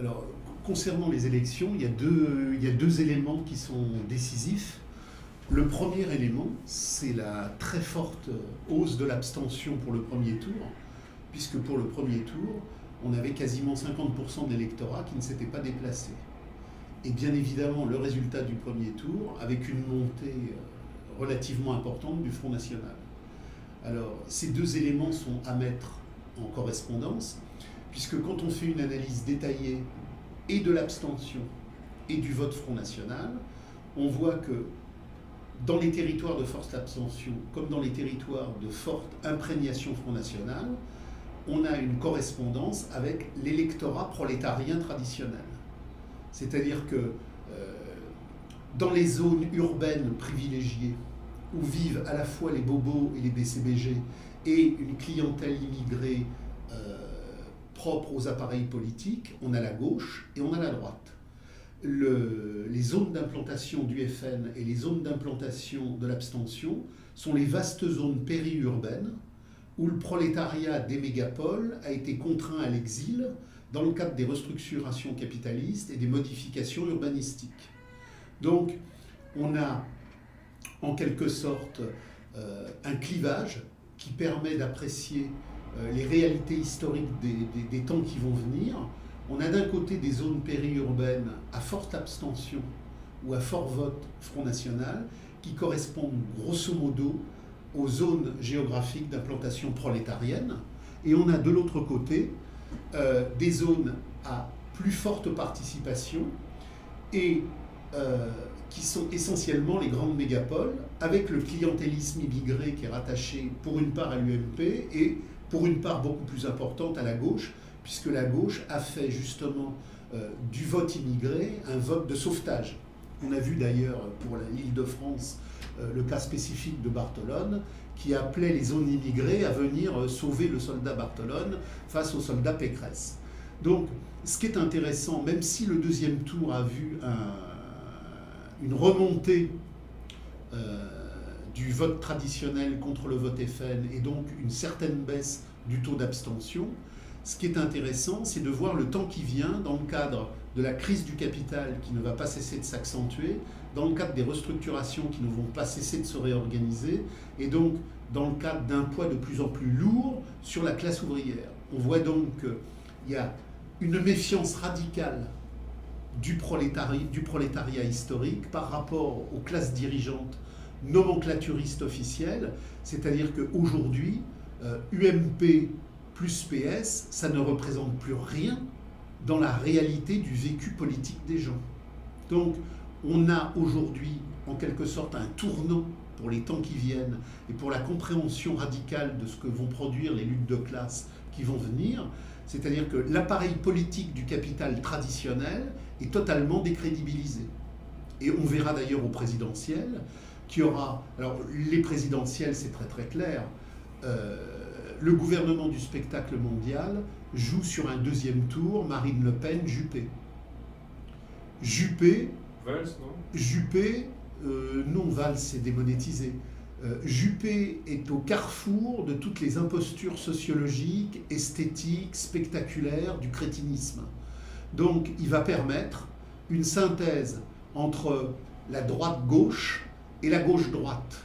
Alors, concernant les élections, il y a deux éléments qui sont décisifs. Le premier élément, c'est la très forte hausse de l'abstention pour le premier tour, puisque pour le premier tour, on avait quasiment 50% de l'électorat qui ne s'était pas déplacé. Et bien évidemment, le résultat du premier tour, avec une montée relativement importante du Front National. Alors, ces deux éléments sont à mettre en correspondance, puisque quand on fait une analyse détaillée et de l'abstention et du vote Front National, on voit que dans les territoires de forte abstention, comme dans les territoires de forte imprégnation Front National, on a une correspondance avec l'électorat prolétarien traditionnel. C'est-à-dire que dans les zones urbaines privilégiées, où vivent à la fois les bobos et les BCBG, et une clientèle immigrée propre aux appareils politiques, on a la gauche et on a la droite. Les zones d'implantation du FN et les zones d'implantation de l'abstention sont les vastes zones périurbaines où le prolétariat des mégapoles a été contraint à l'exil dans le cadre des restructurations capitalistes et des modifications urbanistiques. Donc, on a en quelque sorte un clivage qui permet d'apprécier les réalités historiques des temps qui vont venir. On a d'un côté des zones périurbaines à forte abstention ou à fort vote Front National qui correspondent grosso modo aux zones géographiques d'implantation prolétarienne. Et on a de l'autre côté des zones à plus forte participation et qui sont essentiellement les grandes mégapoles, avec le clientélisme immigré qui est rattaché pour une part à l'UMP et pour une part beaucoup plus importante à la gauche, puisque la gauche a fait justement du vote immigré un vote de sauvetage. On a vu d'ailleurs pour l'Île-de-France le cas spécifique de Barthelone, qui appelait les zones immigrées à venir sauver le soldat Barthelone face au soldat Pécresse. Donc, ce qui est intéressant, même si le deuxième tour a vu une remontée du vote traditionnel contre le vote FN et donc une certaine baisse du taux d'abstention, ce qui est intéressant, c'est de voir le temps qui vient dans le cadre de la crise du capital qui ne va pas cesser de s'accentuer, dans le cadre des restructurations qui ne vont pas cesser de se réorganiser, et donc dans le cadre d'un poids de plus en plus lourd sur la classe ouvrière. On voit donc qu'il y a une méfiance radicale du prolétariat historique par rapport aux classes dirigeantes nomenclaturistes officielles, c'est-à-dire qu'aujourd'hui, UMP plus PS, ça ne représente plus rien dans la réalité du vécu politique des gens. Donc, on a aujourd'hui, en quelque sorte, un tournant pour les temps qui viennent et pour la compréhension radicale de ce que vont produire les luttes de classe qui vont venir. C'est-à-dire que l'appareil politique du capital traditionnel est totalement décrédibilisé. Et on verra d'ailleurs au présidentiel qu'il y aura... Alors, les présidentielles, c'est très très clair. Le gouvernement du spectacle mondial joue sur un deuxième tour Marine Le Pen, Juppé. Juppé... Valls, non ? Juppé, non, Valls c'est démonétisé. Juppé est au carrefour de toutes les impostures sociologiques, esthétiques, spectaculaires du crétinisme. Donc il va permettre une synthèse entre la droite-gauche et la gauche-droite.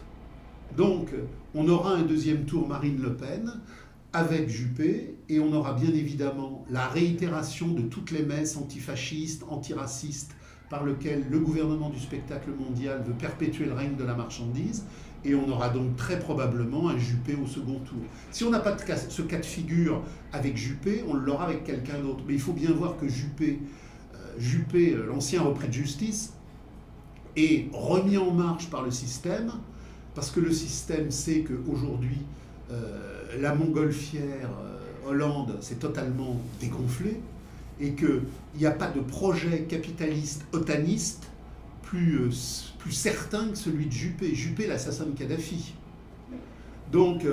Donc on aura un deuxième tour Marine Le Pen avec Juppé, et on aura bien évidemment la réitération de toutes les messes antifascistes, antiracistes, par lequel le gouvernement du spectacle mondial veut perpétuer le règne de la marchandise, et on aura donc très probablement un Juppé au second tour. Si on n'a pas ce cas de figure avec Juppé, on l'aura avec quelqu'un d'autre. Mais il faut bien voir que Juppé, l'ancien repris de justice, est remis en marche par le système, parce que le système sait qu'aujourd'hui, la montgolfière Hollande s'est totalement dégonflée, et qu'il n'y a pas de projet capitaliste otaniste plus certain que celui de Juppé. Juppé, l'assassin de Kadhafi. Donc,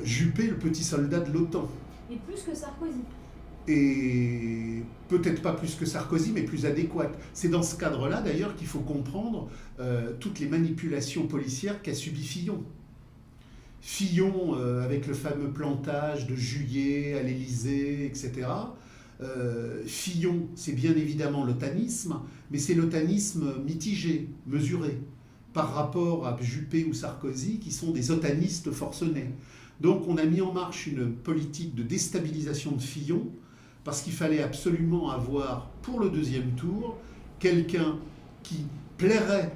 Juppé, le petit soldat de l'OTAN. Et plus que Sarkozy. Et peut-être pas plus que Sarkozy, mais plus adéquate. C'est dans ce cadre-là, d'ailleurs, qu'il faut comprendre toutes les manipulations policières qu'a subi Fillon. Fillon, avec le fameux plantage de Juillet à l'Élysée, etc., Fillon, c'est bien évidemment l'otanisme, mais c'est l'otanisme mitigé, mesuré, par rapport à Juppé ou Sarkozy, qui sont des otanistes forcenés. Donc on a mis en marche une politique de déstabilisation de Fillon, parce qu'il fallait absolument avoir, pour le deuxième tour, quelqu'un qui plairait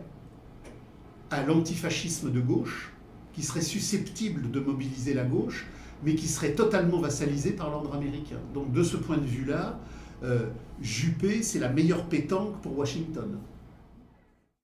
à l'antifascisme de gauche, qui serait susceptible de mobiliser la gauche, mais qui serait totalement vassalisé par l'ordre américain. Donc de ce point de vue-là, Juppé, c'est la meilleure pétanque pour Washington.